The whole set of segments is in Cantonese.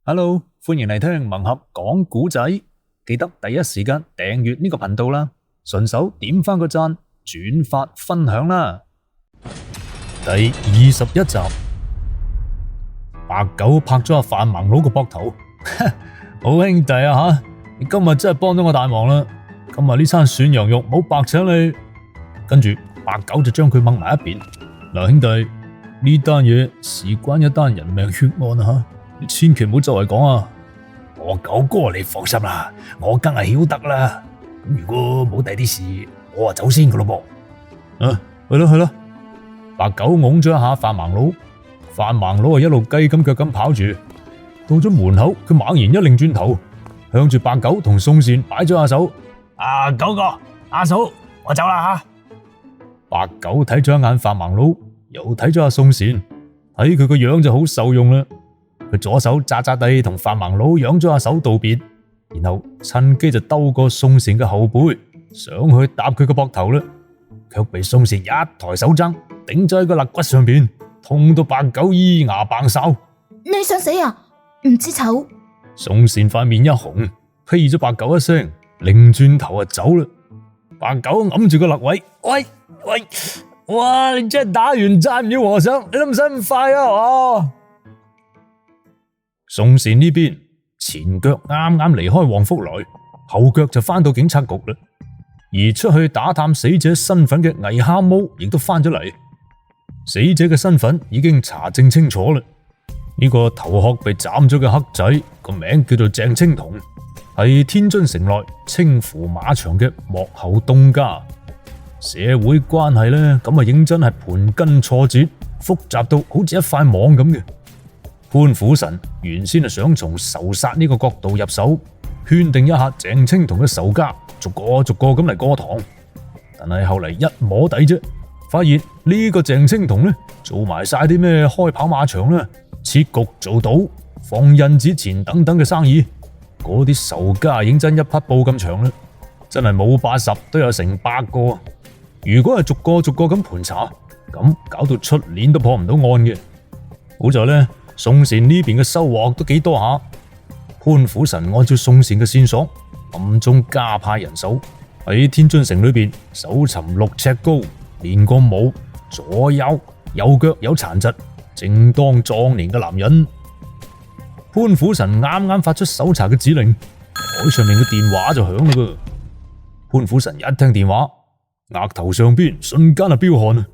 Hello，歡迎嚟聽盲盒講古仔，記得第一時間訂閱呢個頻道啦，順手點返個讚、轉發分享啦。第21集，白狗拍咗阿范盲佬個膊頭，好兄弟啊吓，你今日真係幫咗我大忙啦！今日呢餐涮羊肉冇白請你。跟住白狗就將佢掹埋一邊，嗱兄弟，呢單嘢事關一單人命血案啊吓！你千祈唔好周圍講啊！我狗哥你放心啦，我梗係曉得啦。咁如果冇第啲事，我啊走先噶咯噃。去啦！白狗拱咗一下范盲佬，范盲佬啊一路雞咁腳咁跑住，到咗門口，佢猛然一擰轉頭，向住白狗同宋善擺咗下手。狗哥阿嫂，我走啦吓！白狗睇咗一眼范盲佬，又睇咗下宋善，睇佢個樣就好受用啦。佢左手渣渣地同范盲佬揚咗下手道別，然後趁機就兜過宋善嘅後背，想去搭佢個膊頭啦，卻被宋善一抬手踭頂咗喺個肋骨上邊，痛到白狗咿牙扮哨。你想死啊？唔知醜！宋善塊面一紅，呸咗白狗一聲，擰轉頭就走啦。白狗揞住個肋位，喂，哇！你真係打完齋唔要和尚，你都唔使咁快啊！宋善呢邊前腳啱啱離開黃福來，後腳就翻到警察局啦。而出去打探死者身份嘅魏蝦毛亦都翻咗嚟，死者嘅身份已經查證清楚啦。呢個頭殼被斬咗嘅黑仔個名叫做鄭青銅，係天津城內清符馬場嘅幕後東家。社會關係呢，咁啊認真係盤根錯節，複雜到好似一塊網咁嘅。潘虎臣原先係想從仇殺呢個角度入手，圈定一下鄭青銅嘅仇家，逐個咁嚟過堂。但係後嚟一摸底啫，發現呢個鄭青銅呢，做埋晒啲咩開跑馬場啦、設局做賭、放印紙錢等等嘅生意，嗰啲仇家認真一匹布咁長啦，真係冇80都有成100個。如果係逐個咁盤查，咁搞到出年都破唔到案嘅。好在呢，宋善呢邊嘅收穫都幾多下。潘虎臣按照宋善嘅線索，暗中加派人手喺天津城裏邊搜尋6尺高、練過武、左腰右腳有殘疾、正當壯年嘅男人。潘虎臣啱啱發出搜查嘅指令，台上面嘅電話就響啦噃。潘虎臣一聽電話，額頭上邊瞬間就飆汗啊！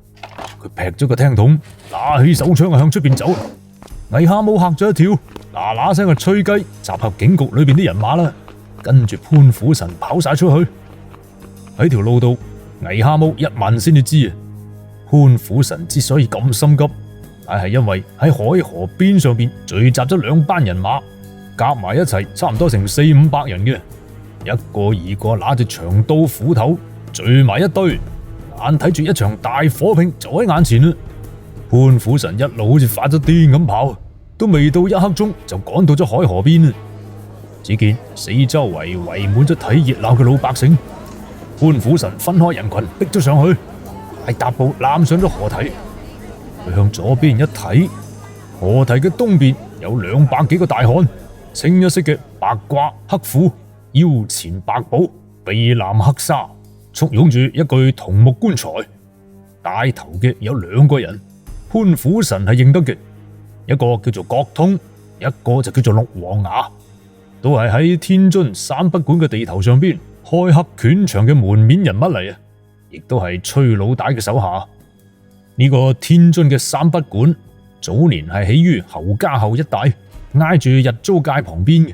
佢劈咗個聽筒，拿起手槍向出邊走。魏蝦毛嚇咗一跳，嗱聲去吹雞，集合警局裏邊啲人馬啦。跟住潘虎臣跑晒出去。喺條路度，魏蝦毛一問先至知啊，潘虎臣之所以咁心急，乃係因為喺海河邊上邊聚集咗2班人馬，夾埋一齊差唔多成400-500人嘅，一個二個拿住長刀斧頭聚埋一堆，眼睇住一場大火拼就喺眼前啦。潘虎臣一路好似發咗癲咁跑，都未到1刻鐘就趕到咗海河邊啦。只見四周圍圍滿咗睇熱鬧嘅老百姓，潘虎臣分開人群逼咗上去，大踏步攬上咗河堤。佢向左邊一睇，河堤嘅東邊有200幾個大漢，清一色嘅白褂黑褲，腰前白寶，臂藍黑紗，簇擁住一具銅木棺材。帶頭嘅有2個人，潘虎臣係認得嘅，一個叫做郭通，一個就叫做陸王牙，都係喺天津三不管嘅地頭上邊開黑拳場嘅門面人物嚟啊，亦都係崔老大嘅手下。呢個天津嘅三不管早年係起於侯家後一帶，挨住日租界旁邊嘅，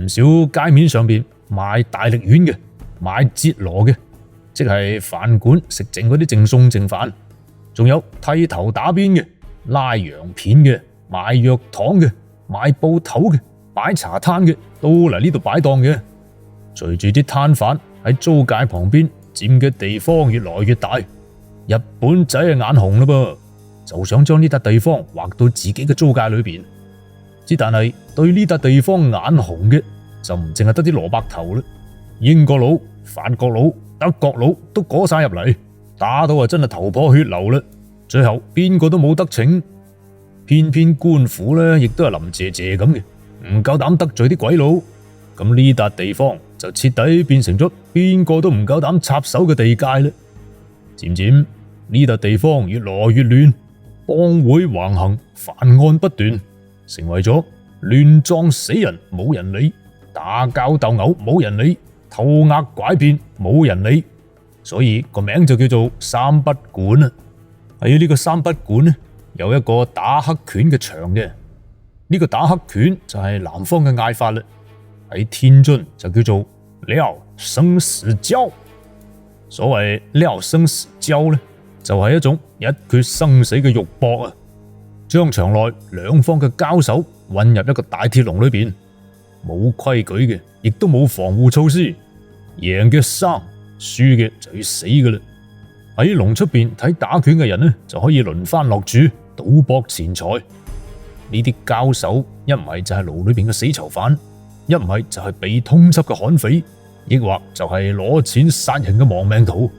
唔少街面上邊賣大力丸嘅，賣節羅嘅，即係飯館食剩嗰啲剩餸剩飯，仲有剃頭打邊嘅，拉洋片嘅，賣藥糖嘅，賣布頭嘅，擺茶攤嘅，都嚟呢度擺檔嘅。隨住啲攤販喺租界旁邊佔嘅地方越來越大，日本仔眼紅啦噃，就想將呢笪地方劃到自己嘅租界裏邊。之但係對呢笪地方眼紅嘅就唔淨係得啲蘿蔔頭啦，英國佬、法國佬、德國佬都過晒入嚟，打到真係頭破血流啦。最後邊個都冇得逞，偏偏官府呢亦都係林謝謝咁嘅，唔夠膽得罪啲鬼佬，咁呢笪地方就徹底變成咗邊個都唔夠膽插手嘅地界啦。漸漸呢笪地方越來越亂，幫會橫行，犯案不斷，成為咗亂撞死人冇人理，打交鬥毆冇人理，偷呃拐騙冇人理，所以個名就叫做三不管啦。喺呢個三不管呢，有一個打黑拳嘅場嘅，呢個打黑拳就係南方嘅嗌法啦。喺天津就叫做廖生死交。所謂廖生死交呢，就係一種一決生死嘅肉搏啊！將場內兩方嘅交手混入一個大鐵籠裏邊，冇規矩嘅，亦都冇防護措施，贏嘅生，輸嘅就要死噶啦。喺籠出邊睇打拳嘅人呢，就可以輪番落注賭博錢財。呢啲交手一唔係就係牢裏邊嘅死囚犯，一唔係就係被通緝嘅悍匪，亦或就係攞錢殺人嘅亡命徒，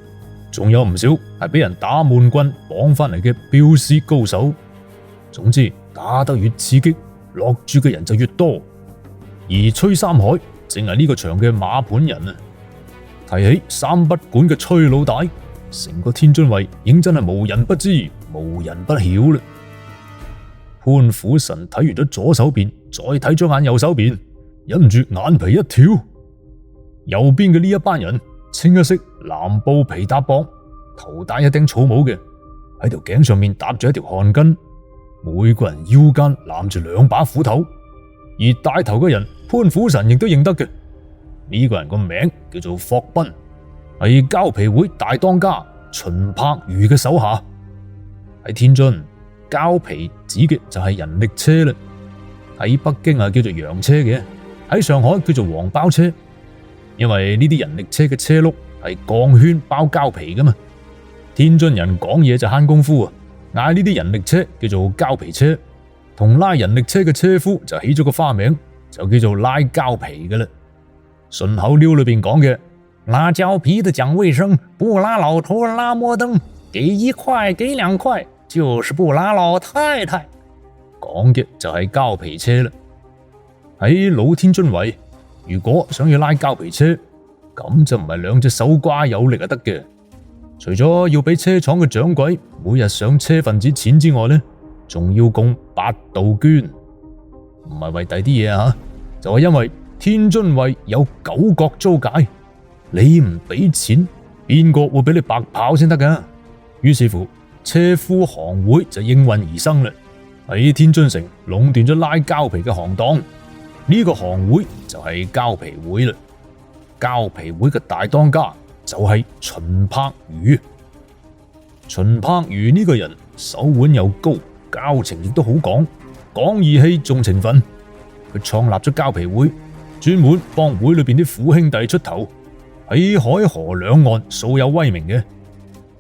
仲有唔少係俾人打悶棍綁翻嚟嘅鏢師高手。總之打得越刺激，落注嘅人就越多。而崔三海正係呢個場嘅馬盤人啊！提起三不管嘅崔老大，成個天津衛認真係無人不知，無人不曉啦。潘虎臣睇完咗左手邊，再睇咗眼右手邊，忍唔住眼皮一跳。右邊嘅呢一班人，清一色藍布皮搭膊，頭戴一頂草帽嘅，喺條頸上面搭住一條汗巾，每個人腰間攬住兩把斧頭。而帶頭嘅人潘虎臣亦都認得嘅，呢個人個名叫做霍斌，係膠皮會大當家秦柏瑜嘅手下。喺天津，膠皮指嘅就係人力車啦。喺北京叫做洋車嘅，喺上海叫做黃包車。因為呢啲人力車嘅車轆係鋼圈包膠皮噶嘛，天津人講嘢就慳功夫啊，嗌呢啲人力車叫做膠皮車，同拉人力車嘅車夫就起咗個花名，就叫做拉膠皮噶啦。順口溜裏邊講嘅拉膠皮的講衛生，不拉老頭拉摩登，給1塊給2塊，就是不拉老太太，講嘅就係膠皮車啦。喺老天津衛，如果想要拉膠皮車，咁就唔係兩隻手瓜有力就得嘅。除咗要俾車廠嘅掌櫃每日上車份子錢之外呢，仲要供8道捐，唔係為第啲嘢啊，就係因為天津衛有9國租界，你唔俾錢，邊個會俾你白跑先得噶？於是乎，車夫行會就應運而生啦，喺天津城壟斷咗拉膠皮嘅行當。呢個行會就係膠皮會啦，膠皮會嘅大當家就係秦柏瑜。秦柏瑜呢個人手腕又高，交情亦都好講，講義氣重情分。佢創立咗膠皮會，專門幫會裏邊啲苦兄弟出頭，喺海河兩岸素有威名嘅。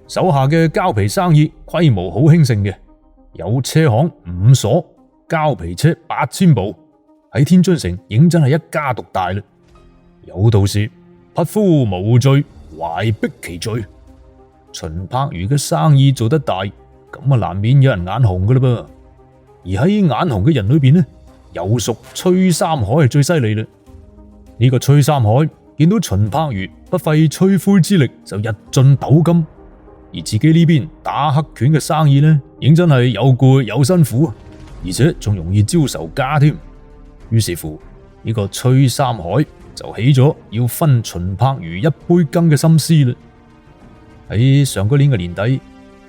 手下嘅膠皮生意規模好興盛嘅，有車行5所，膠皮車8000部。喺天津城認真係一家獨大啦。有道是匹夫無罪，懷璧其罪。秦柏瑜嘅生意做得大，咁難免有人眼紅噶啦噃。而喺眼紅嘅人裏邊呢，有屬崔三海係最犀利啦。呢個崔三海見到秦柏瑜不費吹灰之力就日進斗金，而自己呢邊打黑拳嘅生意呢，認真係又攰又辛苦，而且仲容易招仇家添。於是乎，呢個崔三海就起咗要分秦柏瑜一杯羹嘅心思啦。喺上個年嘅年底，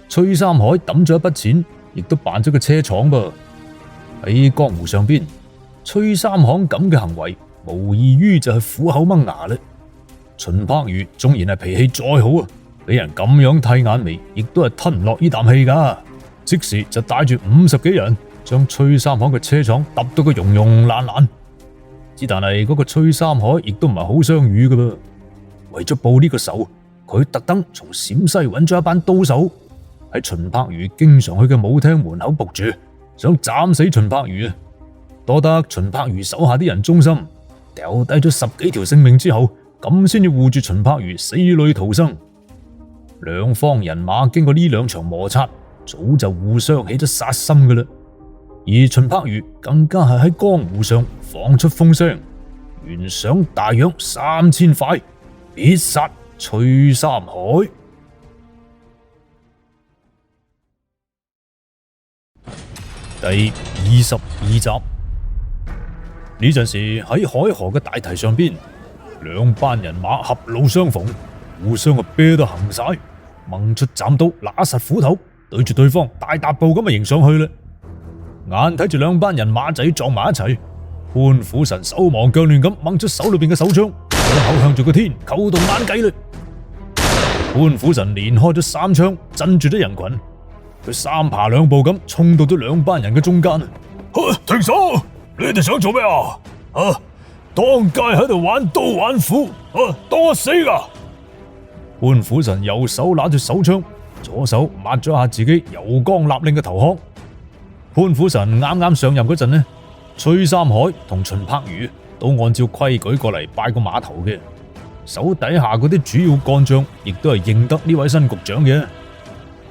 崔三海抌咗一筆錢，亦都辦咗個車廠噃。喺江湖上邊，崔三海咁嘅行為，無異於就係虎口掹牙啦。秦柏瑜縱然係脾氣再好啊，俾人咁樣剃眼眉，亦都係吞唔落呢啖氣噶。即時就帶住50幾人，將崔三海嘅車廠揼到個溶溶爛爛。之但係嗰個崔三海亦都唔係好相與噶噃，為咗報呢個仇，佢特登從陝西揾咗一班刀手，喺秦柏瑜經常去嘅舞廳門口伏住，想斬死秦柏瑜啊！多得秦柏瑜手下啲人忠心，掉低咗10幾條性命之後，咁先要護住秦柏瑜死裏逃生。兩方人馬經過呢2場摩擦，早就互相起咗殺心噶啦。而秦柏如更加係喺江湖上放出風聲，懸賞大洋3000塊，必殺崔三海。第22集，呢陣時喺海河嘅大堤上邊，兩班人馬狹路相逢，互相啤到行晒，掹出斬刀，揦實斧頭，對住對方大踏步咁迎上去啦。眼睇住兩班人馬仔撞埋一齊，潘虎神手忙腳亂咁掹出手裏邊嘅手槍，口向住個天，扣動眼計啦。潘虎神連開咗3槍，鎮住咗人群。佢3爬2步咁衝到咗兩班人嘅中間。停手！你哋想做咩啊？當街喺度玩刀玩斧，當我死噶！潘虎神右手拿住手槍，左手抹咗下自己油光立令嘅頭殼。潘虎神啱啱上任嗰陣呢，崔三海同秦柏如都按照規矩過嚟拜個碼頭嘅，手底下嗰啲主要幹將亦都係認得呢位新局長嘅。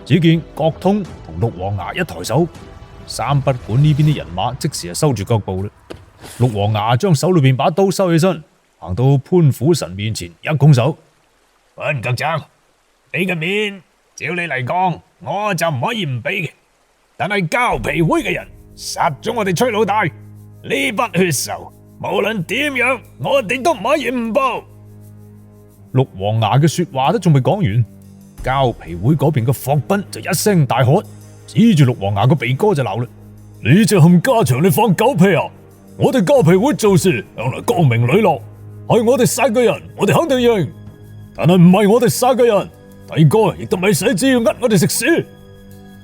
只見郭通同陸王衙一抬手，三不管呢邊啲人馬即時係收住腳步啦。陸王衙將手裏邊把刀收起身，行到潘虎神面前一拱手：潘局長，俾個面，照你嚟講，我就唔可以唔俾嘅。但係膠皮會嘅人殺咗我哋崔老大，呢筆血仇，無論點樣，我哋都唔可以唔報。陸王衙嘅說話都仲未講完，膠皮會嗰邊嘅霍斌就一聲大喝，指住陸王衙個鼻哥就鬧啦：你隻冚家祥，你放狗屁啊！我哋膠皮會做事向來光明磊落，係我哋殺嘅人，我哋肯定認。但係唔係我哋殺嘅人，第個亦都咪使只要呃我哋食屎。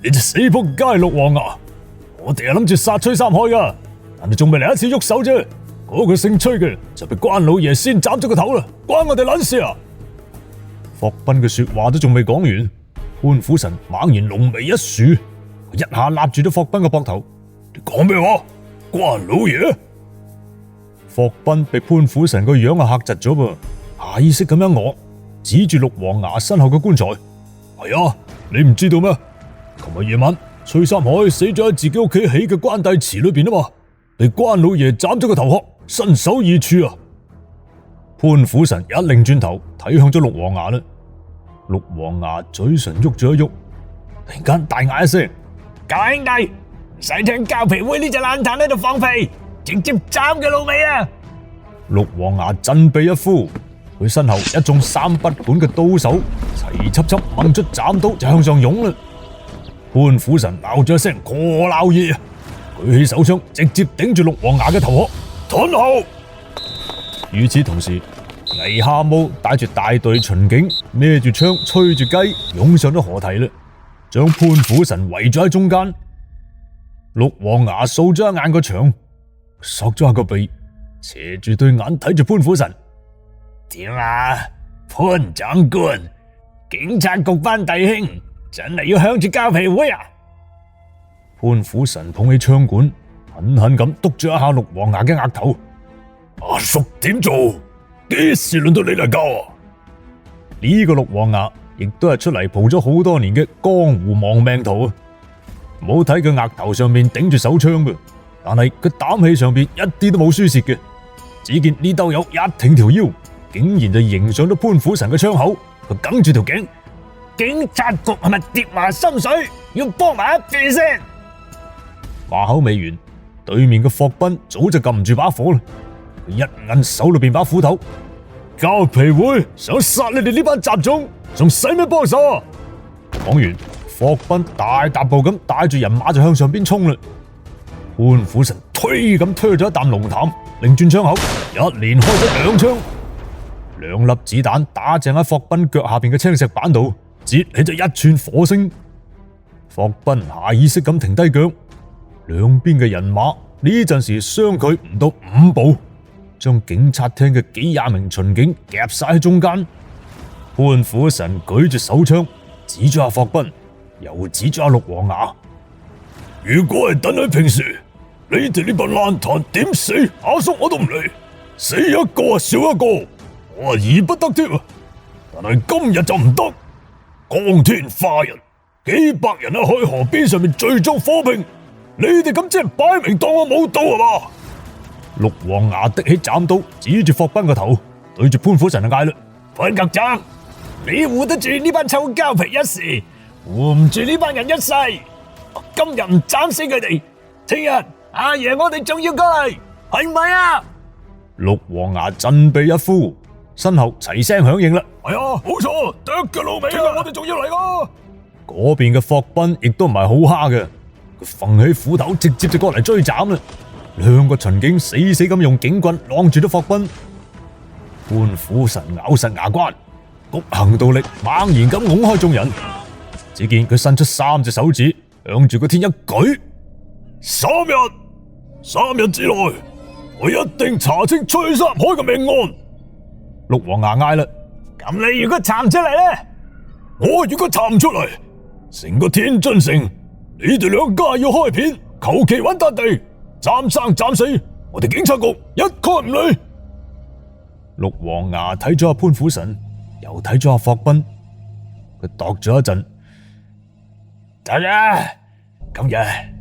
你隻死仆街陸王衙，我哋係諗住殺崔三海噶，但係仲未嚟一次喐手啫。嗰個姓崔嘅就被關老爺先斬咗個頭啦，關我哋撚事啊！霍斌嘅說話都仲未講完，潘虎神猛然濃眉一豎，一下立住咗霍斌嘅膊頭。你講咩話？關老爺？霍斌被潘虎神個樣啊嚇窒咗噃，下意識咁樣我指住陸王衙身後嘅棺材。係啊，你唔知道咩？琴日夜晚，崔三海死咗喺自己屋企起嘅關帝祠裏邊啊嘛，被關老爺斬咗個頭殼，身首異處啊！潘虎神一擰轉頭睇向咗陸王衙啦，陸王衙嘴唇喐咗一喐，突然間大嗌一聲：舊兄弟，唔使聽膠皮會呢隻爛彈喺度放屁，直接斬佢老味啊！陸王衙振臂一呼，佢身後一眾三不管嘅刀手齊輯輯掹出斬刀就向上湧啦。潘虎神鬧咗一聲過鬧嘢，舉起手槍直接頂住陸王衙嘅頭殼，吞後。與此同時，魏蛤蟆帶住大隊巡警，孭住槍，吹住雞，湧上咗河堤啦，將潘虎神圍咗喺中間。陸王衙掃咗一眼個牆，索咗下個鼻，斜住對眼睇住潘虎神。點啊，潘長官，警察局班弟兄真係要向住膠皮會啊！潘虎神捧起槍管，狠狠咁督咗一下陸王衙嘅額頭。阿叔點做？幾時輪到你嚟教啊？呢個陸王衙亦都係出嚟蒲咗好多年嘅江湖亡命徒啊！唔好睇佢額頭上面頂住手槍噃，但係佢膽氣上邊一啲都冇輸蝕嘅。只見呢兜友一挺條腰，竟然就迎上咗潘虎神嘅槍口，佢梗住條頸。警察局係咪跌埋心水？要幫埋一邊先。話口未完，對面嘅霍斌早就撳唔住把火啦。一摁手裏邊把斧頭，膠皮會想殺你哋呢班雜種，仲使咩幫手啊？講完，霍斌大踏步咁帶住人馬就向上邊衝啦。潘虎神推咁推咗一啖龍痰，擰轉槍口，一連開咗2槍，兩粒子彈打正喺霍斌腳下邊嘅青石板度，折起咗一串火星。霍斌下意識咁停低腳，兩邊嘅人馬呢陣時相距唔到5步。將警察廳嘅幾廿名巡警夾晒喺中間。潘虎神舉住手槍指咗阿霍斌，又指咗阿陸王衙。如果係等喺平時，你哋呢班爛壇點死，阿叔我都唔理，死一個少一個，我義不得脫。但係今日就唔得，光天化日，幾百人喺海河邊上面聚眾火拼，你哋咁即係擺明當我冇到係嘛？陸王牙的起斬刀，指住霍斌個頭，對住潘虎臣就嗌啦：潘局長，你護得住呢班臭膠皮一時，護唔住呢班人一世。今日唔斬死佢哋，聽日阿爺我哋仲要過嚟，係咪啊？陸王牙振臂一呼，身後齊聲響應啦。係啊，冇錯，剁腳老味啊！我哋仲要嚟啊！嗰邊嘅霍斌亦都唔係好蝦嘅，佢揈起斧頭直接就過嚟追斬啦。兩個巡警死死咁用警棍晾住咗霍斌。潘虎臣咬實牙關，局行道力猛然咁拱開眾人。只見佢伸出3隻手指，向住個天一舉。3日之內，我一定查清崔三海嘅命案。陸王牙嗌啦：咁你如果查唔出嚟咧？我如果查唔出嚟，成個天津城，你哋兩家要開片，求其揾笪地，斬生斬死，我哋警察局一概唔理。陸王牙睇咗阿潘虎臣，又睇咗阿霍斌，佢度咗一陣，得啦，今日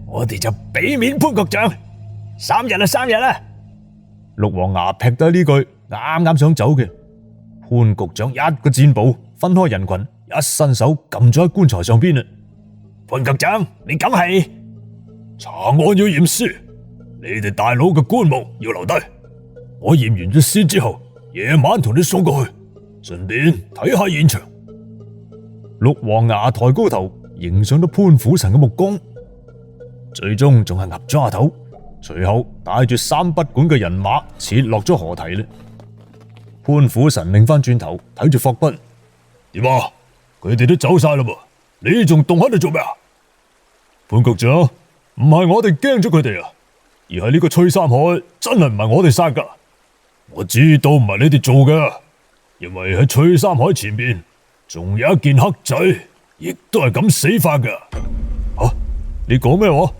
我哋就俾面潘局長，3日啦。陸王牙劈低呢句，啱啱想走嘅潘局長一個箭步分開人群，一伸手撳咗喺棺材上邊啦。潘局長，你梗係查案要驗屍，你哋大佬嘅棺木要留低。我驗完咗屍之後，夜晚同你送過去，順便睇下現場。陸王牙抬高頭，迎上咗潘虎臣嘅目光，最終仲係岌咗下頭，隨後帶住3不管嘅人馬撤落咗河堤啦。潘虎臣擰翻轉頭睇住霍斌，點啊？佢哋都走晒啦噃，你仲凍喺度做咩啊？潘局長，唔係我哋驚咗佢哋啊，而係呢個崔三海真係唔係我哋殺噶。我知道唔係你哋做嘅，因為喺崔三海前面仲有一件黑仔，亦都係咁死法嘅。啊，你講咩話？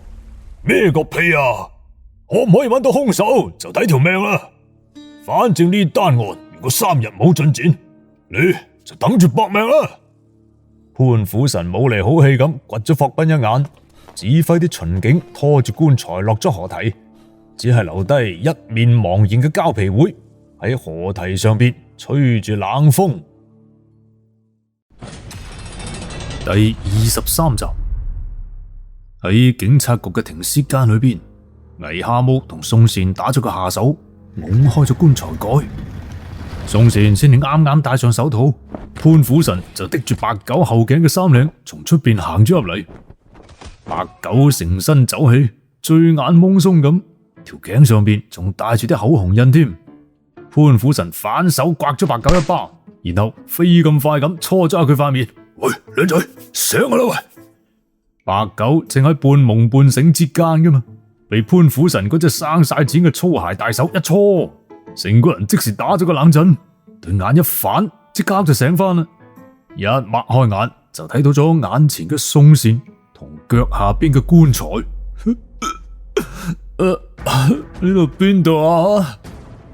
咩個屁啊！可唔可以揾到兇手就睇條命啦。反正呢單案如果3日冇進展，你就等住搏命啦。潘虎臣冇嚟好氣咁掘咗霍斌一眼，指揮啲巡警拖住棺材落咗河堤，只係留低一面茫然嘅膠皮會喺河堤上邊吹住冷風。第23集，喺警察局嘅停屍間裏邊，倪蛤蟆同宋善打咗個下手，拱開咗棺材蓋。宋善先至啱啱戴上手套，潘虎臣就拎住白狗後頸嘅衫領從出邊行咗入嚟。白狗成身走氣，醉眼懵鬆咁，條頸上邊仲帶住啲口紅印添。潘虎臣反手刮咗白狗一巴，然後飛咁快咁搓咗下佢塊面。喂，靚仔，醒我啦喂！白狗正喺半夢半醒之間噶嘛，被潘虎臣嗰隻生晒剪嘅粗鞋大手一搓，成個人即時打咗個冷震，對眼一反，即刻就醒翻啦。一擘開眼就睇到咗眼前嘅宋善同腳下邊嘅棺材。呢度邊度啊？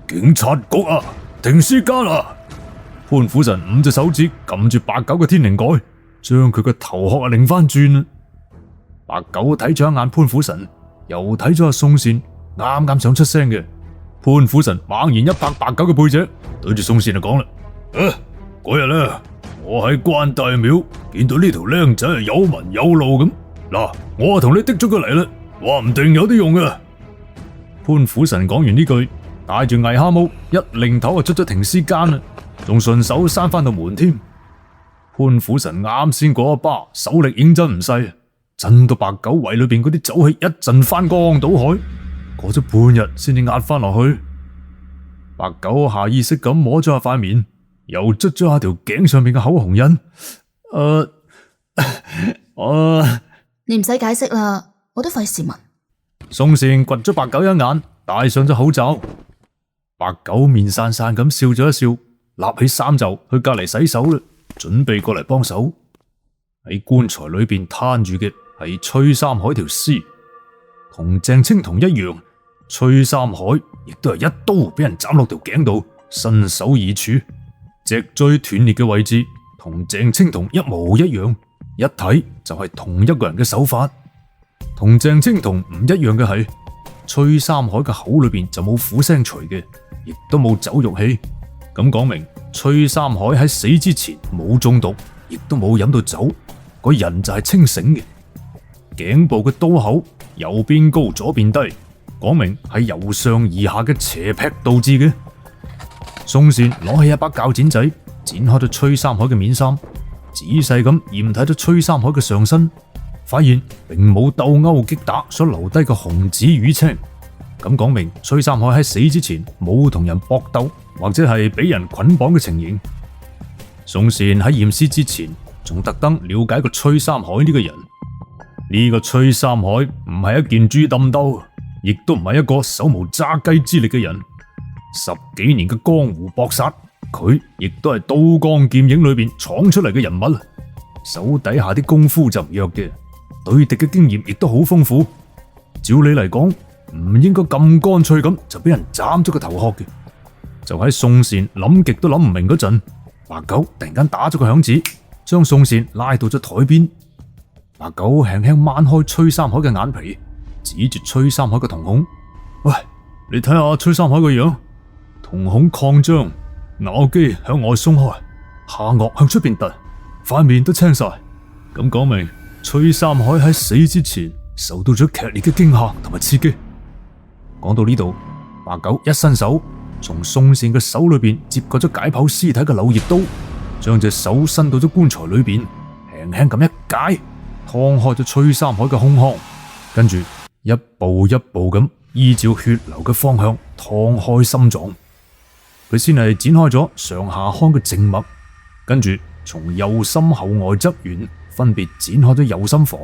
警察局啊，停屍間啊！潘虎臣5隻手指撳住白狗嘅天靈蓋，將佢個頭殼擰翻轉啦。白狗睇咗一眼潘虎臣，又睇咗阿宋善，啱啱想出聲嘅潘虎臣猛然一拍白狗嘅背脊，對住宋善就講啦：嗰日咧，我喺關帝廟見到呢條僆仔係有文有路咁，嗱，我同你滴咗佢嚟啦，話唔定有啲用嘅。潘虎臣講完呢句，帶住倪蛤蟆一擰頭就出咗停屍間啦，仲順手閂翻道門添。潘虎臣啱先嗰一巴手力認真唔細，震到白狗胃裏邊嗰啲酒氣一陣翻江倒海，過咗半日先至壓翻落去。白狗下意識咁摸咗下塊面，又捽咗下條頸上面嘅口紅印。你唔使解釋啦，我都費事問。宋善掘咗白狗一眼，戴上咗口罩。白狗面散散咁笑咗一笑，立起衫袖去隔籬洗手啦，準備過嚟幫手。喺棺材裏邊攤住嘅係崔三海條屍，同鄭青桐一樣，崔三海亦都係一刀俾人斬落條頸度，身首異處，脊椎斷裂嘅位置同鄭青桐一模一樣，一睇就係同一個人嘅手法。同鄭青桐唔一樣嘅係，崔三海嘅口裏邊就冇苦聲錘嘅，亦都冇酒肉氣。咁講明崔三海喺死之前冇中毒，亦都冇飲到酒，個人就係清醒嘅。頸部嘅刀口右邊高左邊低，講明係由上而下嘅斜劈導致嘅。宋善攞起一把鉸剪仔，剪開咗崔三海嘅面衫，仔細咁驗睇咗崔三海嘅上身，發現並冇鬥毆擊打所留低嘅紅紫瘀青。咁講明崔三海喺死之前冇同人搏鬥或者係俾人捆綁嘅情形。宋善喺驗屍之前仲特登了解過崔三海呢個人。呢個崔三海唔係一件豬抌兜，亦都唔係一個手無揸雞之力嘅人。10幾年嘅江湖搏殺，佢亦都係刀光劍影裏邊闖出嚟嘅人物，手底下啲功夫就唔弱嘅，對敵嘅經驗亦都好豐富。照理嚟講，唔應該咁乾脆咁就俾人斬咗個頭殼嘅。就喺宋善諗極都諗唔明嗰陣，白狗突然間打咗個響指，將宋善拉到咗台邊。白狗輕輕掹開崔三海嘅眼皮，指住崔三海嘅瞳孔：喂，你睇下崔三海個樣，瞳孔擴張，咬肌向外鬆開，下顎向出邊凸，塊面都青晒。咁講明崔三海喺死之前受到咗劇烈嘅驚嚇同埋刺激。講到呢度，白狗一伸手，從宋善嘅手裏邊接過咗解剖屍體嘅柳葉刀，將隻手伸到咗棺材裏邊，輕輕咁一解，劏開咗崔三海嘅胸腔，跟住一步一步咁依照血流嘅方向劏開心臟。佢先係剪開咗上下腔嘅靜脈，跟住從右心後外側緣分別剪開咗右心房，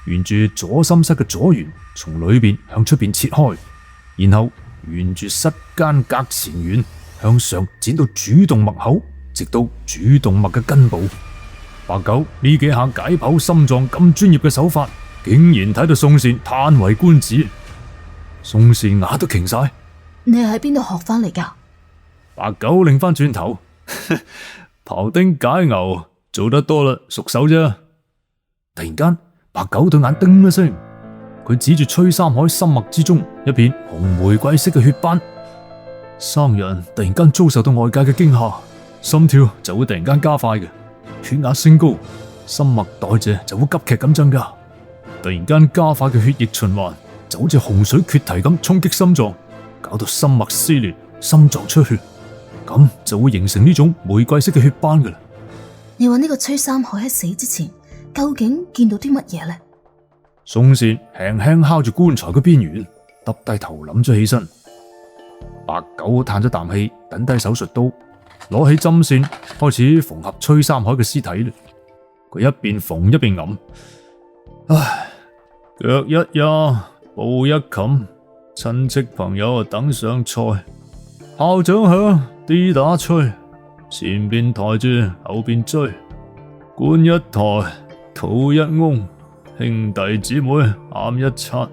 沿住左心室嘅左緣從裏邊向出邊切開，然後沿住室間隔前緣向上剪到主動脈口，直到主動脈嘅根部。白狗呢幾下解剖心臟咁專業嘅手法，竟然睇到宋善嘆為觀止。宋善牙都擎晒。你係喺邊度學翻嚟噶？白狗擰翻轉頭，庖丁解牛做得多啦，熟手啫。突然間，白狗對眼叮一聲，佢指住崔三海心脈之中一片紅玫瑰色嘅血斑。生人突然間遭受到外界嘅驚嚇，心跳就會突然間加快嘅。血壓升高，心脈代謝就會急劇咁增加。突然間加快嘅血液循環，就好似洪水決堤咁衝擊心臟，搞到心脈撕裂，心臟出血，咁就會形成呢種玫瑰色嘅血斑噶啦。你話呢個崔三海喺死之前究竟見到啲乜嘢呢？宋善輕輕敲住棺材嘅邊緣，耷低頭諗咗起身。白狗嘆咗啖氣，等低手術刀，攞起針線開始縫合崔三海嘅屍體。佢一邊縫一邊揞：唉，腳一壓，步一冚，親戚朋友啊等上菜，炮仗響，滴打吹，前邊抬住，後邊追，棺一抬，土一甕，兄弟姊妹喊一餐，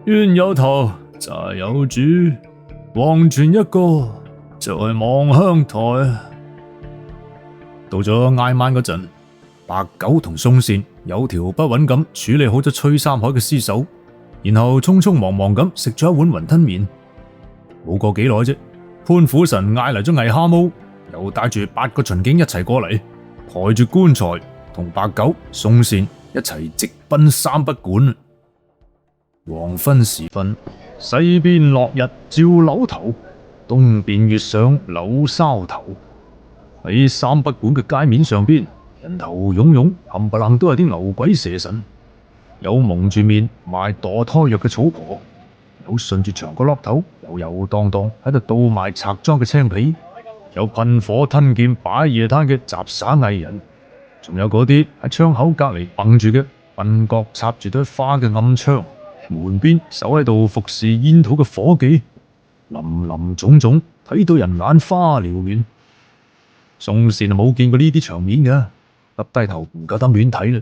冤有頭，債有主，黃泉一個，在望鄉台。到咗挨晚嗰陣，白狗同宋善有條不紊咁處理好咗崔三海嘅屍首，然後匆匆忙忙咁食咗一碗雲吞麵。冇過幾耐啫，潘虎臣嗌嚟咗魏蝦毛，又帶住8個巡警一齊過嚟，抬住棺材同白狗、宋善一齊直奔三不管。黃昏時分，西邊落日照柳頭，東邊月上柳梢頭。喺三不管嘅街面上邊，人頭湧湧，冚唪唥都係啲牛鬼蛇神，有蒙住面賣墮胎藥嘅草婆，有順住牆角落頭游游蕩蕩喺度倒賣賊贓嘅青皮，有噴火吞劍擺夜攤嘅雜耍藝人，仲有嗰啲喺窗口隔籬蹦住嘅鬢角插住朵花嘅暗娼，門邊守喺度服侍煙土嘅伙計，林林總總，睇到人眼花繚亂。宋善冇見過呢啲場面嘅，耷低頭唔夠膽亂睇啦。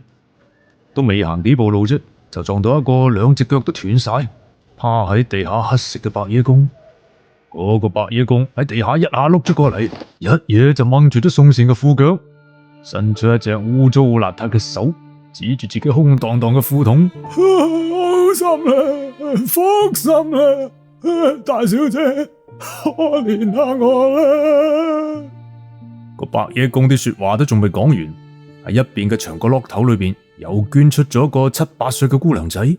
都未行幾步路啫，就撞到一個2隻腳都斷晒，趴喺地下乞食嘅白野公。嗰個白野公喺地下一下碌咗過嚟，一嘢就掹住咗宋善嘅褲腳，伸出一隻污糟邋遢嘅手，指住自己空蕩蕩嘅褲筒，好心啦，福心啦，大小姐，可憐下我啦！個白野公啲說話都仲未講完，喺一邊嘅牆角落頭裏邊又捐出咗個7、8歲嘅姑娘仔，佢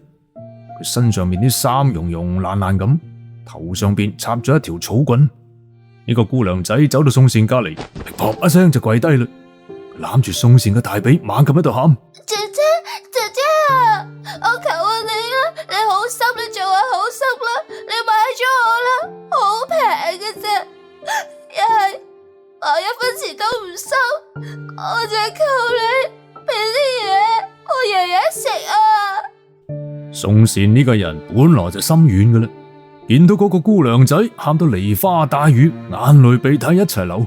身上面啲衫溶溶爛爛咁，頭上邊插咗一條草棍。呢個姑娘仔走到宋善隔籬，噗一聲就跪低啦，攬住宋善嘅大髀，猛咁喺度喊：姐姐啊，我求下你啊，你好心，你做下好心啦，你買咗我啦，好平嘅啫，一係我1分錢都唔收，我就求你俾啲嘢我爺爺食啊！宋善呢個人本來就心軟噶啦，見到嗰個姑娘仔喊到梨花帶雨，眼淚鼻涕一齊流，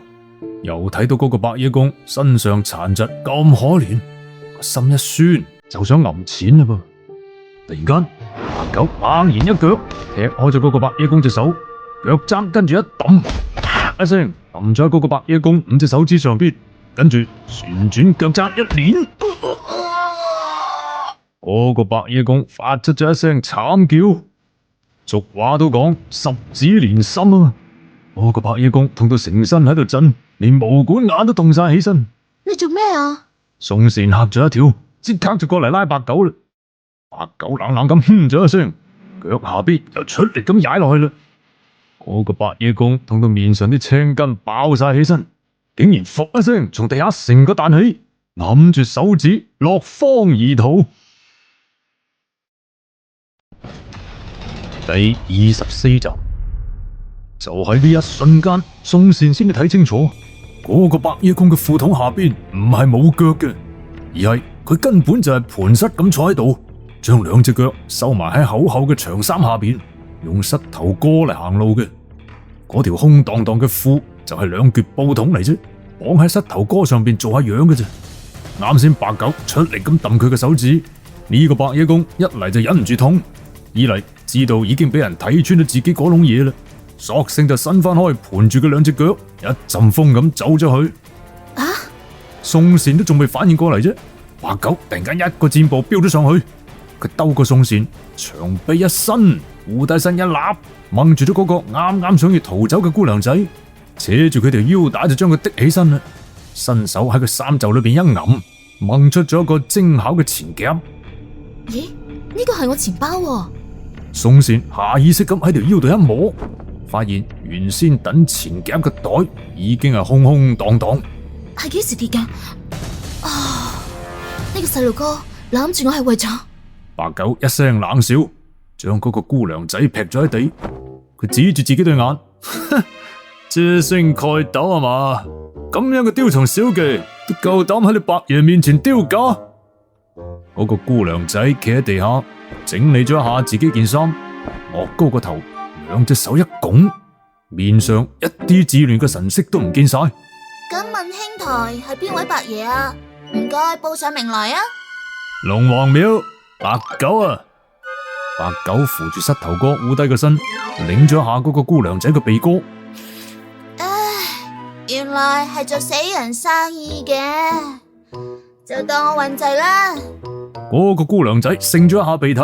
又睇到嗰個白野公身上殘疾咁可憐，個心一酸，就想揞錢啦噃。突然間，白狗猛然一腳踢開咗嗰個白野公隻手，腳踭跟住一揼，一聲揼咗喺嗰個白野公5隻手指上邊，跟住旋轉腳踭一捻，嗰個白野公發出咗一聲慘叫。俗話都講十指連心啊！嗰個白野公痛到成身喺度震，連毛管眼都凍晒起身。你做咩啊？宋善嚇咗一跳，即刻就過嚟拉白狗啦。白狗冷冷咁哼咗一聲，腳下邊又出力咁踩落去啦。嗰個白野公痛到面上啲青筋爆晒起身，竟然伏一聲從地下成個彈起，揞住手指落荒而逃。第24集，就喺呢一瞬間，宋善先至睇清楚，嗰個白野公嘅褲筒下邊唔係冇腳嘅，而係佢根本就係盤膝咁坐喺度，將2隻腳收埋喺厚厚嘅長衫下邊，用膝頭哥嚟行路嘅。嗰條空蕩蕩嘅褲就係2橛布筒嚟啫，綁喺膝頭哥上邊做下樣嘅啫。啱先白狗出力咁揼佢嘅手指，呢個白野公一嚟就忍唔住痛，二嚟知道已經俾人睇穿咗自己嗰籠嘢啦，索性就伸翻開盤住佢2隻腳，一陣風咁走咗去。啊！宋善都仲未反應過嚟啫，白狗突然間一個箭步飆咗上去，佢兜過宋善，長臂一伸，護低身一立，掹住咗嗰個啱啱想要逃走嘅姑娘仔，扯住佢條腰帶就將佢的起身啦，伸手喺佢衫袖裏邊一揞，掹出咗一個精巧嘅錢夾。咦？呢個係我錢包喎。宋善下意識咁喺條腰度一摸，發現原先等錢夾嘅袋已經係空空蕩蕩。係幾時跌㗎？啊！呢個細路哥攬住我係為咗……白狗一聲冷笑，將嗰個姑娘仔劈咗喺地。佢指住自己對眼，遮星蓋斗啊嘛！咁樣嘅雕蟲小技都夠膽喺你白爺面前丟架？嗰個姑娘仔企喺地下，整理咗一下自己件衫，昂高個頭，2隻手一拱，面上一啲自亂嘅神色都唔見晒。咁問兄台係邊位白爺啊？唔該報上名來啊！龍王廟白狗啊！白狗扶住膝頭哥，護低個身，擰咗一下嗰個姑娘仔嘅鼻哥。唉，原來係做死人生意嘅，就當我運滯啦。嗰個姑娘仔擤咗一下鼻涕，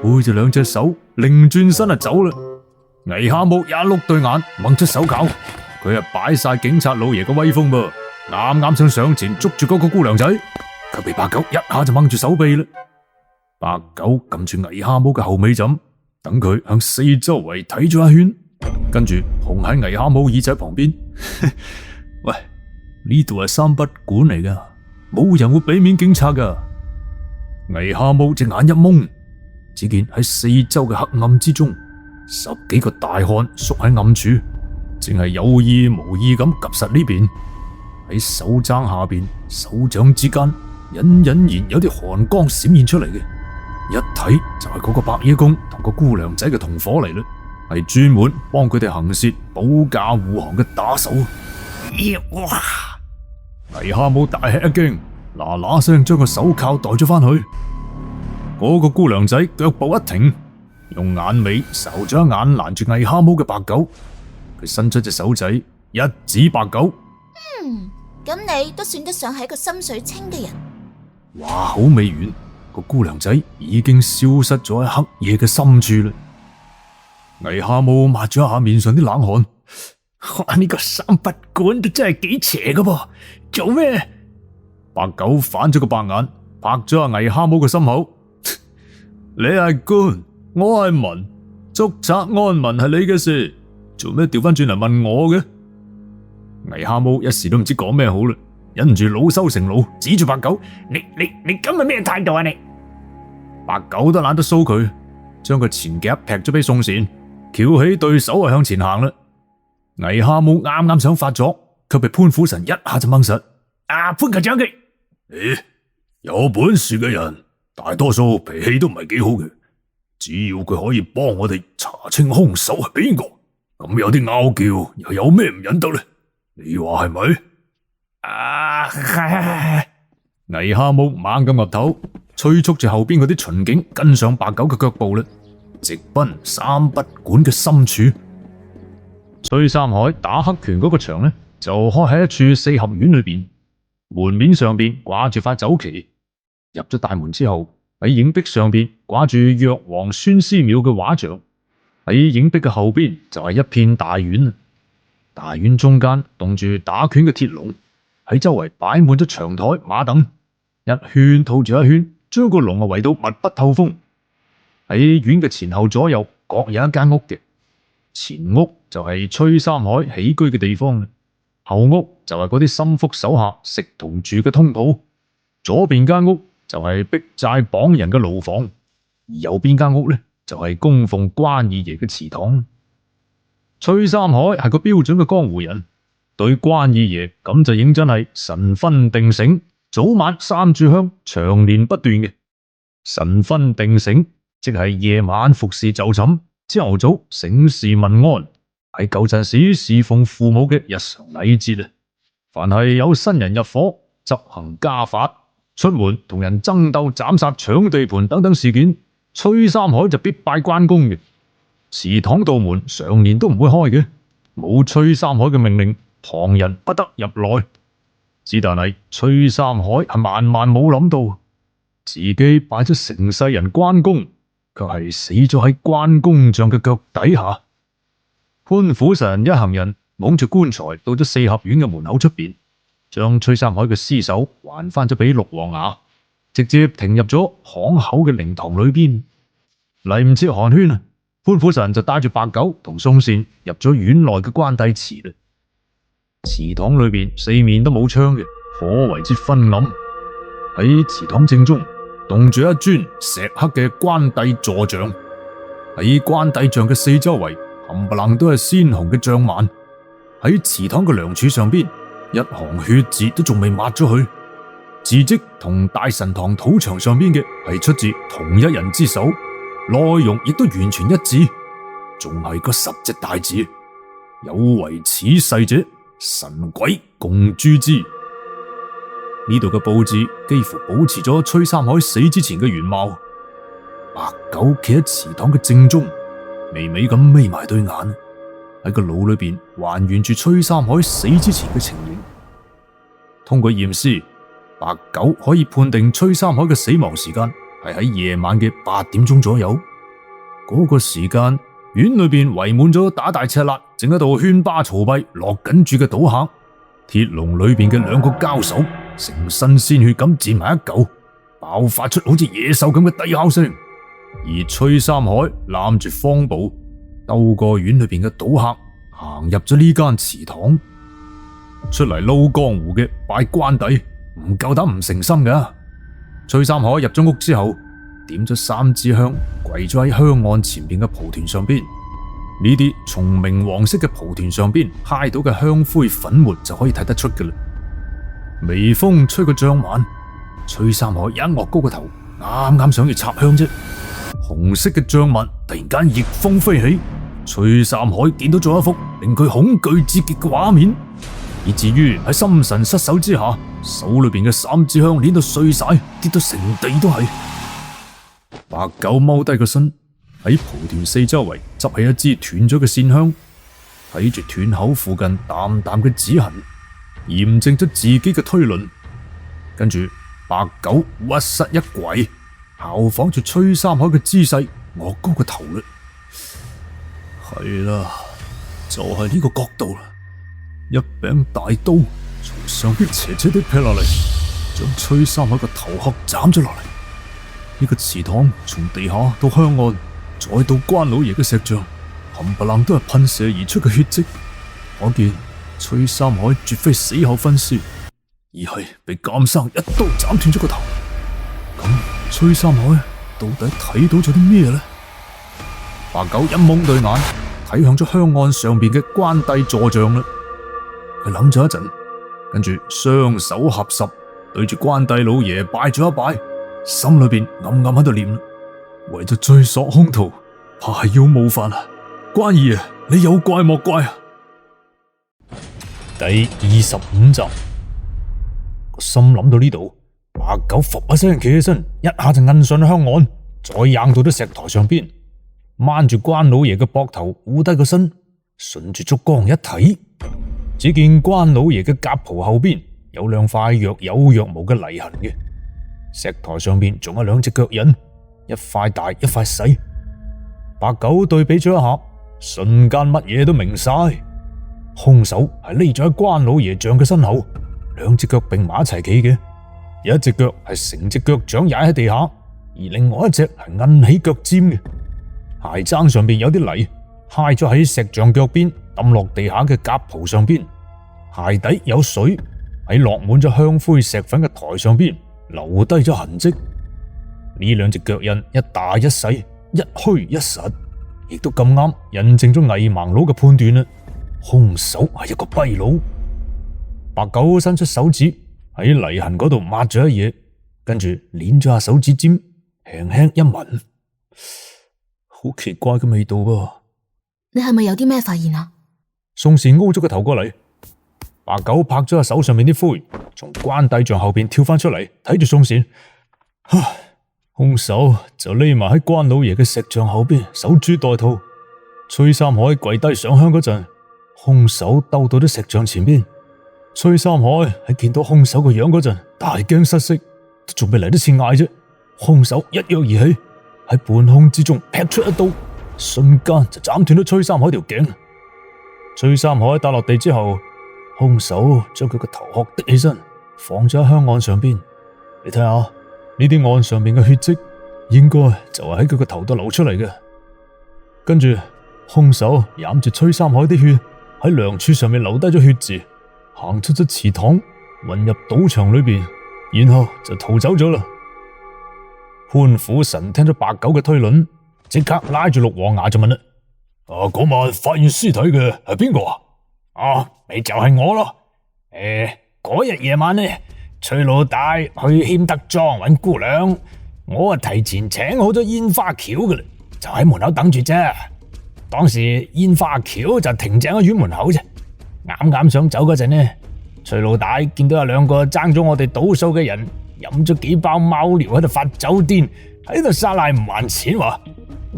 背住2隻手，擰轉身就走啦。魏夏木一碌對眼，掹出手銬，佢係擺晒警察老爺嘅威風噃，啱啱想上前捉住嗰個姑娘仔，佢被白狗一下就掹住手臂啦。白狗撳住魏夏木嘅後尾枕，等佢向四周圍睇咗一圈，跟住紅喺魏夏木耳仔旁邊。喂，呢度係三不管嚟噶，冇人會俾面警察噶。魏夏木隻眼一蒙，只見喺四周嘅黑暗之中，10幾個大漢縮喺暗處，淨係有意無意咁及實呢邊。喺手踭下邊、手掌之間，隱隱然有啲寒光閃現出嚟嘅，一睇就係嗰個白野公同個姑娘仔嘅同伙嚟啦，係專門幫佢哋行竊、保駕護航嘅打手。哇！魏夏木大吃一驚，嗱嗱聲將個手銬袋咗翻去。嗰個姑娘仔腳步一停，用眼尾睄咗一眼攔住魏夏木嘅白狗，佢伸出隻手仔一指白狗。咁你都算得上係一個心水清嘅人。話口未完，個姑娘仔已經消失咗喺黑夜嘅深處啦。魏蛤蟆抹咗一下面上啲冷汗，哇！呢個三不管都真係幾邪噶噃，做咩？白狗反咗個白眼，拍咗下魏蛤蟆個心口。你係官，我係民，捉賊安民係你嘅事，做咩調翻轉嚟問我嘅？魏蛤蟆一時都唔知講咩好啦，忍唔住惱羞成怒，指住白狗：你今日咩態度啊你？白狗都懶得騷佢，將個前夾劈咗俾宋善，翹起對手啊向前行啦。魏蛤蟆啱啱想發作，卻被潘虎臣一下就掹實。潘級長佢，有本事嘅人，大多數脾氣都唔係幾好嘅。只要佢可以幫我哋查清兇手係邊個，咁有啲拗撬又有咩唔忍得呢？你話係咪？係。魏蛤蟆猛咁岌頭，催促住後邊嗰啲巡警跟上白狗嘅腳步啦，直奔三不管嘅深處。崔三海打黑拳嗰個場呢，就開喺一處四合院裏邊，門面上邊掛住塊酒旗。入咗大門之後，喺影壁上邊掛住藥王孫思邈嘅畫像。喺影壁嘅後邊就係一片大院。大院中間棟住打拳嘅鐵籠，喺周圍擺滿咗長台馬凳，一圈套住一圈，將個籠圍到密不透風。喺院嘅前後左右各有一間屋嘅，前屋就係崔三海起居嘅地方，後屋就係嗰啲心腹手下食同住嘅通鋪，左邊間屋就係逼債綁人嘅牢房，而右邊間屋呢就係供奉關二爺嘅祠堂。崔三海係個標準嘅江湖人，對關二爺咁就認真係神分定省，早晚三炷香，長年不斷嘅。神分定省即係夜晚服侍就寢，朝頭早醒事問安，喺舊陣時侍奉父母嘅日常禮節啊。凡係有新人入伙，執行家法，出門同人爭鬥、斬殺、搶地盤等等事件，崔三海就必拜關公嘅。祠堂道門常年都唔會開嘅，冇崔三海嘅命令，旁人不得入內。只但係崔三海係萬萬冇諗到，自己拜咗成世人關公，卻係死咗喺關公像嘅腳底下。潘虎臣一行人捧住棺材到咗四合院嘅門口出邊，將崔三海嘅屍首還翻咗俾陸王衙，直接停入咗巷口嘅靈堂裏邊。嚟唔切寒暄啊，潘虎臣就帶住白狗同宋善入咗院內嘅關帝祠啦。祠堂裏邊四面都冇窗嘅，頗為之昏暗。喺祠堂正中棟住一尊石刻嘅關帝坐像，喺關帝像嘅四周圍冚唪唥都係鮮紅嘅帳幔。喺祠堂嘅梁柱上邊，一行血字都仲未抹咗去，字跡同大神堂土牆上邊嘅係出自同一人之手，內容亦都完全一致，仲係個10隻大字：有為此世者，神鬼共誅之。呢度嘅佈置幾乎保持咗崔三海死之前嘅原貌。白狗企喺祠堂嘅正中，微微咁眯埋對眼，喺個腦裏邊還原住崔三海死之前嘅情形。通過驗屍，白狗可以判定崔三海嘅死亡時間係喺夜晚嘅8點鐘左右。嗰個時間，院裏邊圍滿咗打大赤肋，正喺度喧巴嘈閉落緊注嘅賭客。鐵籠裏邊嘅2個交手，成身鮮血咁濺埋一嚿，爆發出好似野獸咁嘅低哮聲。而崔三海攬住方寶，兜過院裏邊嘅賭客，行入咗呢間祠堂。出嚟撈江湖嘅拜關帝，唔夠膽唔誠心噶。崔三海入咗屋之後，點咗3支香，跪咗喺香案前邊嘅蒲團上邊。呢啲從明黃色嘅蒲團上邊揩到嘅香灰粉末就可以睇得出嘅啦。微風吹過帳幔，崔三海一岳高個頭，啱啱想要插香啫，紅色嘅帳幔突然間逆風飛起，崔三海見到咗一幅令佢恐懼至極嘅畫面，以至於喺心神失守之下，手裏邊嘅3支香碾到碎晒，跌到成地都係。白狗踎低個身，喺蒲團四周圍執起一支斷咗嘅線香，睇住斷口附近淡淡嘅指痕，驗證咗自己嘅推論。跟住白狗屈膝一跪，效仿住崔三海嘅姿勢，昂高個頭啦。係啦，就係呢個角度啦。一柄大刀從上邊斜斜地劈落嚟，將崔三海個頭殼斬咗落嚟。呢個祠堂從地下到香案，再到關老爺嘅石像，冚唪唥都係噴射而出嘅血跡，可見崔三海絕非死後分屍，而係被監生一刀斬斷咗個頭。咁崔三海到底睇到咗啲咩呢？白狗一蒙對眼，睇向咗香案上邊嘅關帝坐像啦。佢諗咗一陣，跟住雙手合十，對住關帝老爺拜咗一拜，心裏邊暗暗喺度念啦：為咗追索兇徒，怕係要冒犯啊！關二爺，你有怪莫怪啊！第25集，個心諗到呢度，白狗伏一聲企起身，一下就摁上咗香案，再硬到啲石台上邊，掹住關老爺嘅膊頭，俯低個身，順住燭光一睇，只見關老爺嘅甲袍後邊有兩塊若有若無嘅泥痕嘅，石台上邊仲有兩隻腳印，一塊大一塊細。白狗對比咗一下，瞬間乜嘢都明晒。兇手係匿咗喺關老爺像嘅身後，兩隻腳並埋一齊企嘅，有一隻腳係成隻腳掌踩喺地下，而另外一隻係摁起腳尖嘅。鞋踭上邊有啲泥，揩咗喺石像腳邊抌落地下嘅甲袍上邊，鞋底有水喺落滿咗香灰石粉嘅台上邊留低咗痕跡。呢兩隻腳印一大一細，一虛一實，亦都咁啱印證咗魏盲佬嘅判斷啦。兇手係一個跛佬。白狗伸出手指喺泥痕嗰度抹咗一嘢，跟住捻咗下手指尖，輕輕一聞，好奇怪嘅味道噃。你係咪有啲咩發現啊？宋氏勾咗個頭過嚟，白狗拍咗下手上面啲灰，從關帝像後邊跳翻出嚟，睇住宋氏。唉，兇手就匿埋喺關老爺嘅石像後邊守株待兔。崔三海跪低上香嗰陣，兇手兜到啲石像前邊。崔三海喺見到兇手個樣嗰陣，大驚失色，都仲未嚟得切嗌啫。兇手一躍而起，喺半空之中劈出一刀，瞬間就斬斷咗崔三海條頸。崔三海打落地之後，兇手將佢個頭殼的起身，放咗喺香案上邊。你睇下呢啲案上面嘅血跡，應該就係喺佢個頭度流出嚟嘅。跟住兇手攬住崔三海啲血喺梁柱上面留低咗血字，行出咗祠堂，混入賭場裏邊，然後就逃走咗啦。潘虎臣聽咗白狗嘅推論，即刻拉住六王牙就問啦：嗰晚發現屍體嘅係邊個啊？咪就係我咯。嗰日夜晚呢，崔老大去謙德莊揾姑娘，我提前請好咗煙花轎噶啦，就喺門口等住啫。當時煙花轎就停正喺院門口啫，啱啱想走嗰陣呢，崔老大見到有兩個爭咗我哋賭數嘅人飲咗幾包貓尿喺度發酒癲，喺度撒賴唔還錢話。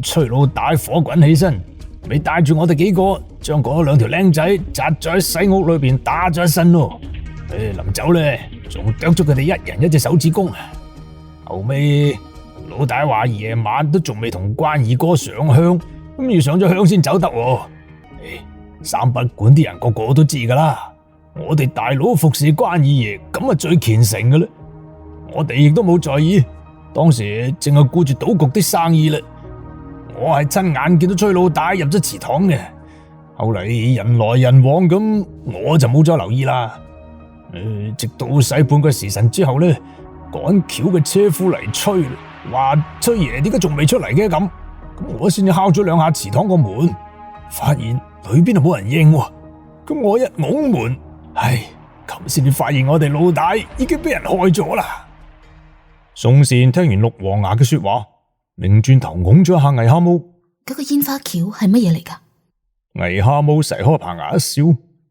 崔老大火滾起身，咪帶住我哋幾個將嗰兩條僆仔紮咗喺西屋裏邊打咗一身咯。臨走咧仲剁咗佢哋一人一隻手指公。後尾老大話夜晚都仲未同關二哥上香，咁要上咗香先走得。三不管啲人個個都知噶啦，我哋大佬服侍關二爺咁啊最虔誠噶啦。我哋亦都冇在意，當時淨係顧住賭局啲生意啦。我係親眼見到崔老大入咗祠堂嘅，後嚟人來人往咁，我就冇再留意啦。直到洗半個時辰之後咧，趕轎嘅車夫嚟催，話崔爺點解仲未出嚟嘅咁，我先至敲咗兩下祠堂個門，發現裏邊就冇人應，咁我一拱門，咁先至發現我哋老大已經俾人害咗啦。宋善聽完六王牙嘅說話，擰轉頭拱咗一下魏蛤蟆。嗰個煙花轎係乜嘢嚟噶？魏蛤蟆噬開棚牙一笑，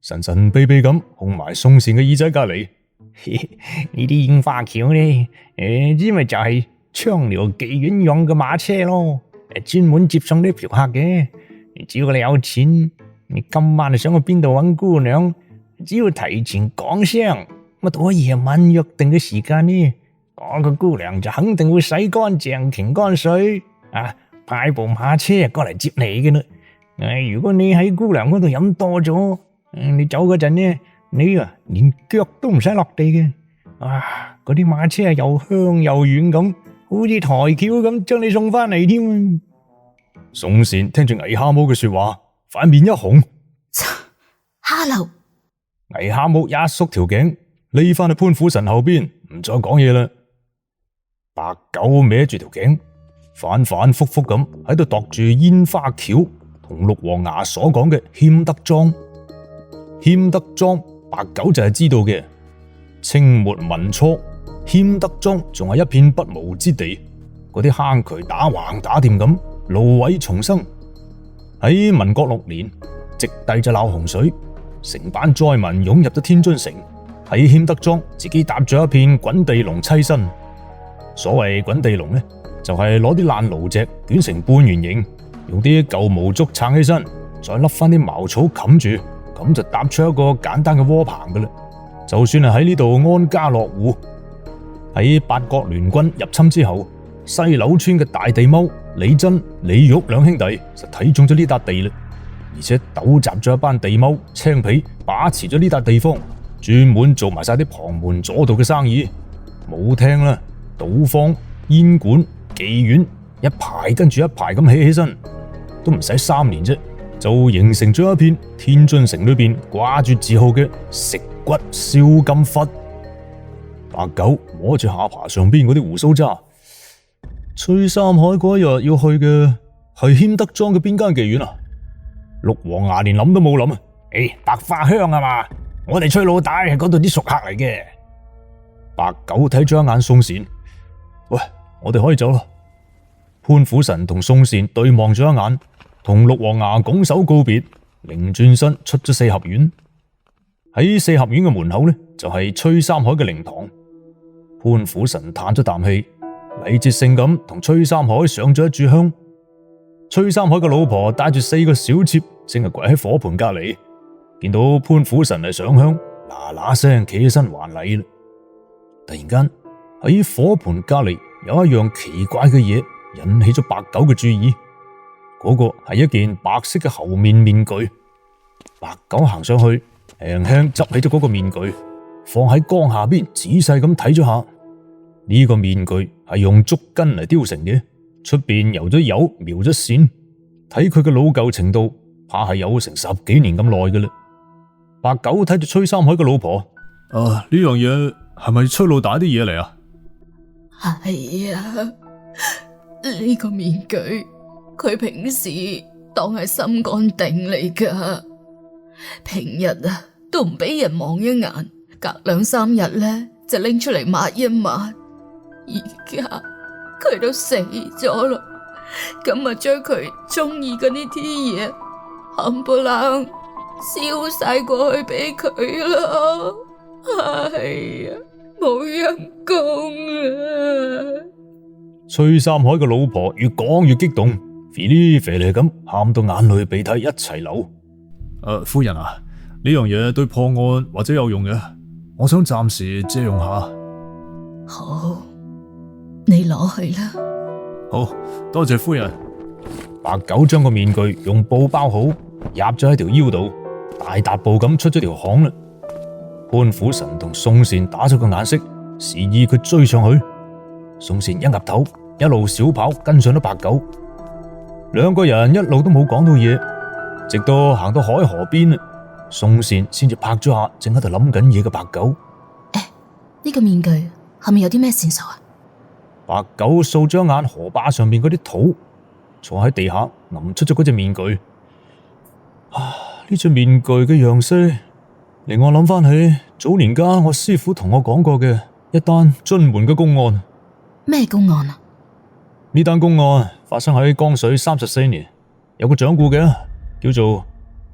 神神秘秘咁控埋宋善嘅耳仔隔籬。呢啲煙花轎呢，因為就係昌遼妓院用嘅馬車咯，專門接送啲嫖客嘅。只要你有錢，你今晚想去邊度揾姑娘，只要提前講聲，咁到咗夜晚約定嘅時間呢，我個姑娘就肯定會洗乾淨擎乾水啊，派部馬車過嚟接你嘅啦。如果你喺姑娘嗰度飲多咗，你走嗰陣呢，你啊連腳都唔使落地嘅。啊，嗰啲馬車又香又軟咁，好似抬轎咁將你送翻嚟添。宋善聽住魏蛤蟆嘅說話，塊面一紅。哈流，魏蛤蟆一縮條頸，匿翻去潘虎臣後邊，唔再講嘢啦。白狗歪住條頸，反反复复咁喺度度住煙花橋同六王衙所講嘅謙德莊。謙德莊，白狗就係知道嘅。清末民初，謙德莊仲係一片不毛之地，嗰啲坑渠打橫打掂咁，蘆葦叢生。喺民國6年，直隸就鬧洪水，成班災民湧入咗天津城，喺謙德莊自己搭咗一片滾地籠棲身。所謂滾地籠呢，就係攞啲爛蘆蓆捲成半圓形，用啲舊毛竹撐起身，再笠翻啲茅草冚住，咁就搭出一個簡單嘅窩棚噶啦。就算係喺呢度安家落戶。喺八國聯軍入侵之後，西柳村嘅大地踎李真、李玉兩兄弟就睇中咗呢笪地啦，而且糾集咗一班地踎青皮把持咗呢笪地方，專門做埋晒啲旁門左道嘅生意，舞廳啦、賭坊、煙館、妓院，一排跟住一排咁起身，都唔使3年啫，就形成咗一片天津城裏邊掛住字號嘅食骨燒金窟。白狗摸住下巴上邊嗰啲鬍鬚渣，崔三海嗰日要去嘅係謙德莊嘅邊間妓院啊？六王衙連諗都冇諗啊！百花香啊嘛，我哋崔老大係嗰度啲熟客嚟嘅。白狗睇咗一眼宋善，喂，我哋可以走啦。潘虎臣同宋善對望咗一眼，同六王衙拱手告別，擰轉身出咗四合院。喺四合院嘅門口呢，就係崔三海嘅靈堂。潘虎臣嘆咗啖氣，禮節性咁同崔三海上咗一炷香。崔三海嘅老婆帶住4個小妾，正係跪喺火盆隔籬，見到潘虎臣嚟上香，嗱嗱聲企起身還禮啦。突然間喺火盆隔籬有一樣奇怪嘅嘢引起咗白狗嘅注意，嗰個係一件白色嘅猴面面具。白狗行上去，輕輕執起咗嗰個面具，放喺缸下邊，仔細咁睇咗下。呢個面具係用竹根嚟雕成嘅，出邊油咗油，描咗線。睇佢嘅老舊程度，怕係有成10幾年咁耐嘅啦。白狗睇住崔三海嘅老婆，呢樣嘢係咪崔老大啲嘢嚟啊？係啊，呢個面具佢平時當係心肝頂嚟噶，平日啊都唔俾人望一眼，隔2、3日咧就拎出嚟抹一抹。而家佢都死咗咯，咁啊將佢中意嘅呢啲嘢冚唪唥燒晒過去俾佢咯。係啊，冇陰功啊！崔三海嘅老婆越講越激動，肥哩肥哩咁喊到眼淚鼻涕一齊流。夫人啊，呢樣嘢對破案或者有用嘅，我想暫時借用下。好，你攞去啦。好，多謝夫人。白狗將個面具用布包好，入咗喺條腰度，大踏步咁出咗條巷啦。潘虎臣同宋善打咗個眼色，示意佢追上去。宋善一岌頭，一路小跑跟上咗白狗。兩個人一路都冇講到嘢，直到行到海河邊啦，宋善先至拍咗下正喺度諗緊嘢嘅白狗。呢個面具係咪有啲咩線索啊？白狗掃咗一眼河壩上面嗰啲土，坐喺地下揞出咗嗰隻面具。呢隻面具嘅樣式令我諗翻起早年間我師傅同我講過嘅一單津門嘅公案。咩公案啊？呢單公案發生喺光緒34年，有個掌故嘅，叫做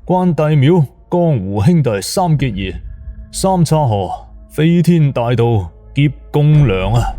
關帝廟江湖兄弟3結義，3叉河飛天大盜劫公糧啊！